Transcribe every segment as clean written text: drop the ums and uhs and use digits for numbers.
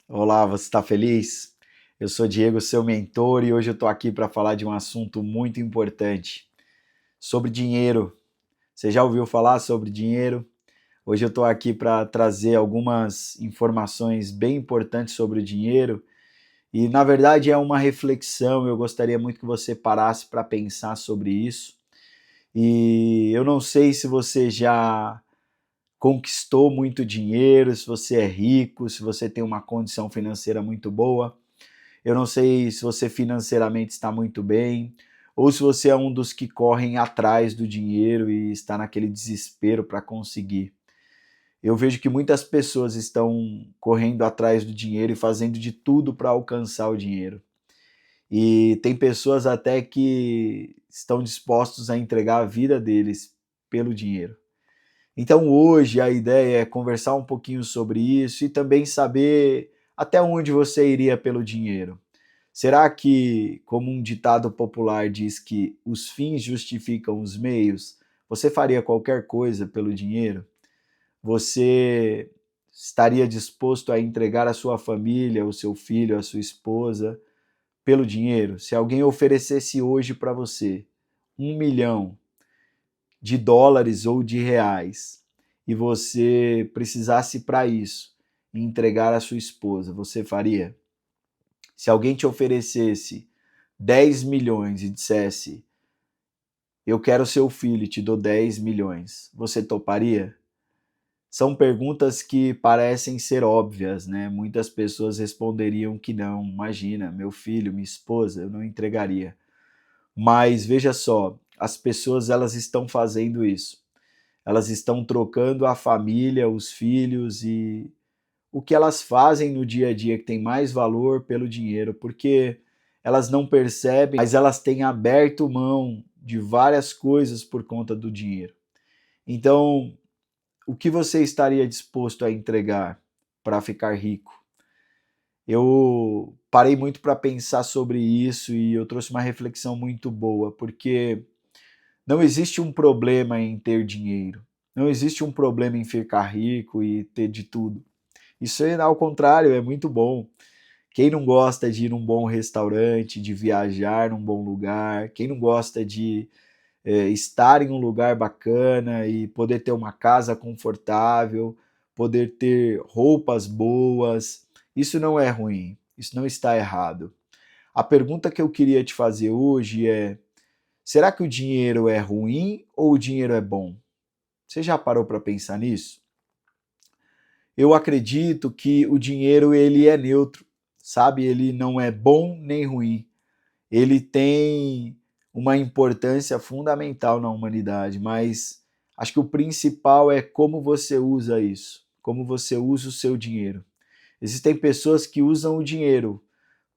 Olá, você está feliz? Eu sou Diego, seu mentor, e hoje eu estou aqui para falar de um assunto muito importante, sobre dinheiro. Você já ouviu falar sobre dinheiro? Hoje eu estou aqui para trazer algumas informações bem importantes sobre o dinheiro e, na verdade, é uma reflexão. Eu gostaria muito que você parasse para pensar sobre isso. E eu não sei se você já conquistou muito dinheiro, se você é rico, se você tem uma condição financeira muito boa. Eu não sei se você financeiramente está muito bem, ou se você é um dos que correm atrás do dinheiro e está naquele desespero para conseguir. Eu vejo que muitas pessoas estão correndo atrás do dinheiro e fazendo de tudo para alcançar o dinheiro. E tem pessoas até que estão dispostos a entregar a vida deles pelo dinheiro. Então hoje a ideia é conversar um pouquinho sobre isso e também saber até onde você iria pelo dinheiro. Será que, como um ditado popular diz que os fins justificam os meios, você faria qualquer coisa pelo dinheiro? Você estaria disposto a entregar a sua família, o seu filho, a sua esposa pelo dinheiro? Se alguém oferecesse hoje para você 1 milhão de dólares ou de reais e você precisasse para isso entregar a sua esposa, você faria? Se alguém te oferecesse 10 milhões e dissesse: eu quero seu filho e te dou 10 milhões, você toparia? São perguntas que parecem ser óbvias, né? Muitas pessoas responderiam que não. Imagina, meu filho, minha esposa, eu não entregaria. Mas veja só, as pessoas elas estão fazendo isso. Elas estão trocando a família, os filhos e o que elas fazem no dia a dia que tem mais valor pelo dinheiro, porque elas não percebem, mas elas têm aberto mão de várias coisas por conta do dinheiro. Então, o que você estaria disposto a entregar para ficar rico? Eu parei muito para pensar sobre isso e eu trouxe uma reflexão muito boa, porque não existe um problema em ter dinheiro. Não existe um problema em ficar rico e ter de tudo. Isso é, ao contrário, é muito bom. Quem não gosta de ir num bom restaurante, de viajar num bom lugar? Quem não gosta de estar em um lugar bacana e poder ter uma casa confortável, poder ter roupas boas? Isso não é ruim, isso não está errado. A pergunta que eu queria te fazer hoje é: será que o dinheiro é ruim ou o dinheiro é bom? Você já parou para pensar nisso? Eu acredito que o dinheiro ele é neutro, sabe? Ele não é bom nem ruim. Ele tem uma importância fundamental na humanidade, mas acho que o principal é como você usa isso, como você usa o seu dinheiro. Existem pessoas que usam o dinheiro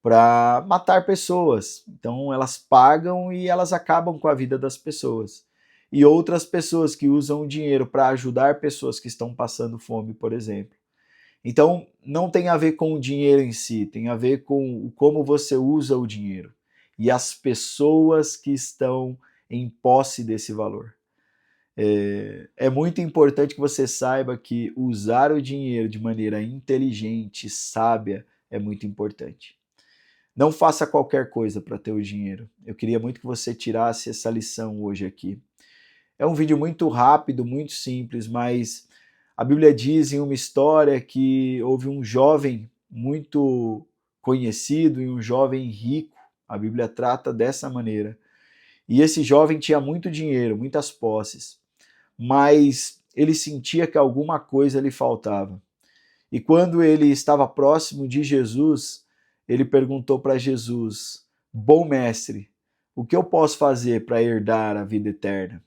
para matar pessoas, então elas pagam e elas acabam com a vida das pessoas. E outras pessoas que usam o dinheiro para ajudar pessoas que estão passando fome, por exemplo. Então, não tem a ver com o dinheiro em si, tem a ver com como você usa o dinheiro e as pessoas que estão em posse desse valor. É muito importante que você saiba que usar o dinheiro de maneira inteligente, sábia, é muito importante. Não faça qualquer coisa para ter o dinheiro. Eu queria muito que você tirasse essa lição hoje aqui. É um vídeo muito rápido, muito simples, mas a Bíblia diz em uma história que houve um jovem muito conhecido e um jovem rico. A Bíblia trata dessa maneira. E esse jovem tinha muito dinheiro, muitas posses, mas ele sentia que alguma coisa lhe faltava. E quando ele estava próximo de Jesus, ele perguntou para Jesus: Bom mestre, o que eu posso fazer para herdar a vida eterna?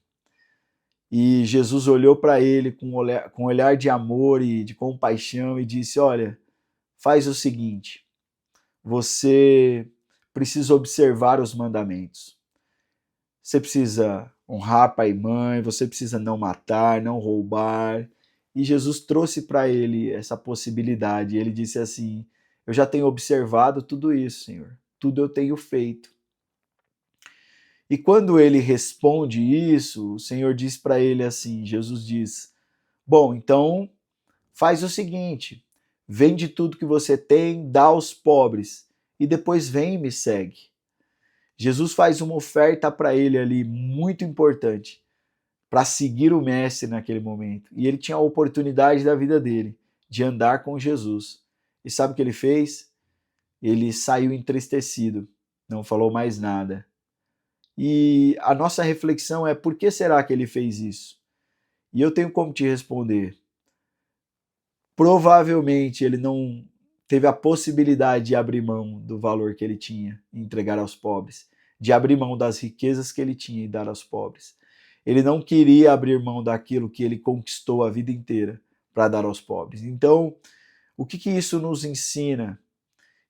E Jesus olhou para ele com um olhar de amor e de compaixão e disse: Olha, faz o seguinte, você precisa observar os mandamentos. Você precisa honrar pai e mãe, você precisa não matar, não roubar. E Jesus trouxe para ele essa possibilidade. Ele disse assim: Eu já tenho observado tudo isso, Senhor. Tudo eu tenho feito. E quando ele responde isso, o Senhor diz para ele assim: Jesus diz: Bom, então faz o seguinte, Vende tudo que você tem, dá aos pobres e depois vem e me segue. Jesus faz uma oferta para ele ali muito importante para seguir o mestre naquele momento. E ele tinha a oportunidade da vida dele de andar com Jesus. E sabe o que ele fez? Ele saiu entristecido, não falou mais nada. E a nossa reflexão é: por que será que ele fez isso? E eu tenho como te responder. Provavelmente ele não teve a possibilidade de abrir mão do valor que ele tinha e entregar aos pobres, de abrir mão das riquezas que ele tinha e dar aos pobres. Ele não queria abrir mão daquilo que ele conquistou a vida inteira para dar aos pobres. Então, o que isso nos ensina?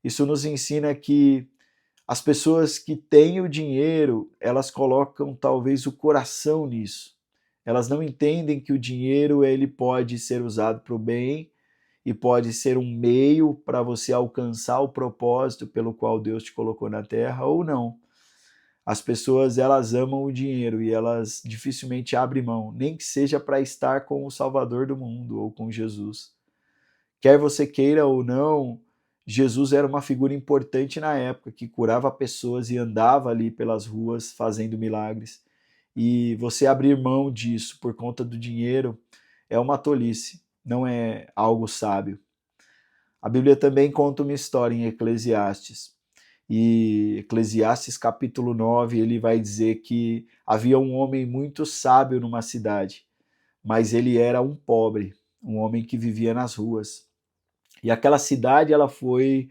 Isso nos ensina que as pessoas que têm o dinheiro, elas colocam talvez o coração nisso. Elas não entendem que o dinheiro ele pode ser usado para o bem e pode ser um meio para você alcançar o propósito pelo qual Deus te colocou na terra ou não. As pessoas elas amam o dinheiro e elas dificilmente abrem mão, nem que seja para estar com o Salvador do mundo ou com Jesus. Quer você queira ou não, Jesus era uma figura importante na época, que curava pessoas e andava ali pelas ruas fazendo milagres. E você abrir mão disso por conta do dinheiro é uma tolice, não é algo sábio. A Bíblia também conta uma história em Eclesiastes. E Eclesiastes capítulo 9, ele vai dizer que havia um homem muito sábio numa cidade, mas ele era um pobre, um homem que vivia nas ruas. E aquela cidade ela foi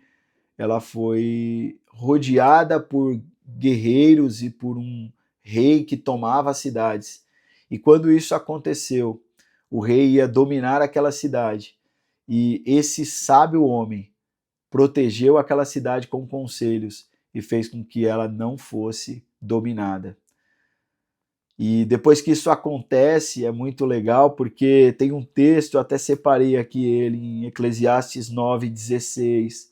rodeada por guerreiros e por um rei que tomava as cidades. E quando isso aconteceu, o rei ia dominar aquela cidade. E esse sábio homem protegeu aquela cidade com conselhos e fez com que ela não fosse dominada. E depois que isso acontece, é muito legal, porque tem um texto, eu até separei aqui ele, em Eclesiastes 9,16,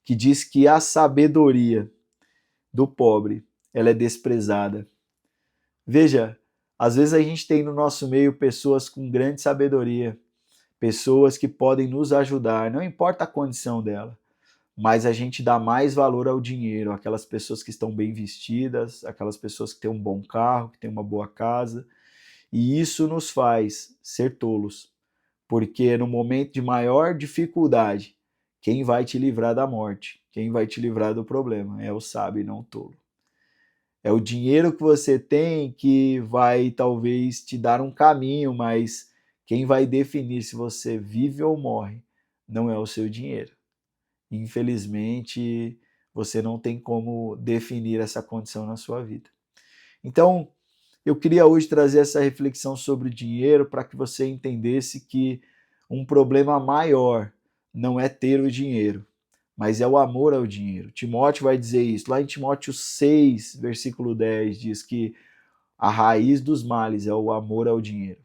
que diz que a sabedoria do pobre, ela é desprezada. Veja, às vezes a gente tem no nosso meio pessoas com grande sabedoria, pessoas que podem nos ajudar, não importa a condição dela, mas a gente dá mais valor ao dinheiro, aquelas pessoas que estão bem vestidas, aquelas pessoas que têm um bom carro, que têm uma boa casa, e isso nos faz ser tolos, porque no momento de maior dificuldade, quem vai te livrar da morte, quem vai te livrar do problema é o sábio e não o tolo. É o dinheiro que você tem que vai talvez te dar um caminho, mas quem vai definir se você vive ou morre não é o seu dinheiro. Infelizmente, você não tem como definir essa condição na sua vida. Então, eu queria hoje trazer essa reflexão sobre o dinheiro para que você entendesse que um problema maior não é ter o dinheiro, mas é o amor ao dinheiro. Timóteo vai dizer isso. Lá em Timóteo 6, versículo 10, diz que a raiz dos males é o amor ao dinheiro.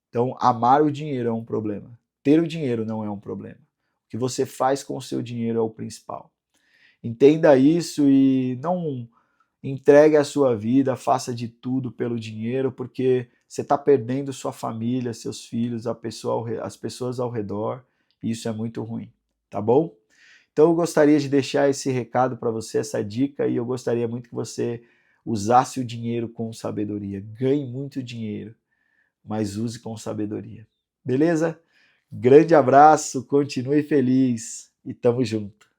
Então, amar o dinheiro é um problema. Ter o dinheiro não é um problema. O que você faz com o seu dinheiro é o principal. Entenda isso e não entregue a sua vida, faça de tudo pelo dinheiro, porque você está perdendo sua família, seus filhos, as pessoas ao redor, e isso é muito ruim, tá bom? Então eu gostaria de deixar esse recado para você, essa dica, e eu gostaria muito que você usasse o dinheiro com sabedoria. Ganhe muito dinheiro, mas use com sabedoria. Beleza? Grande abraço, continue feliz e tamo junto.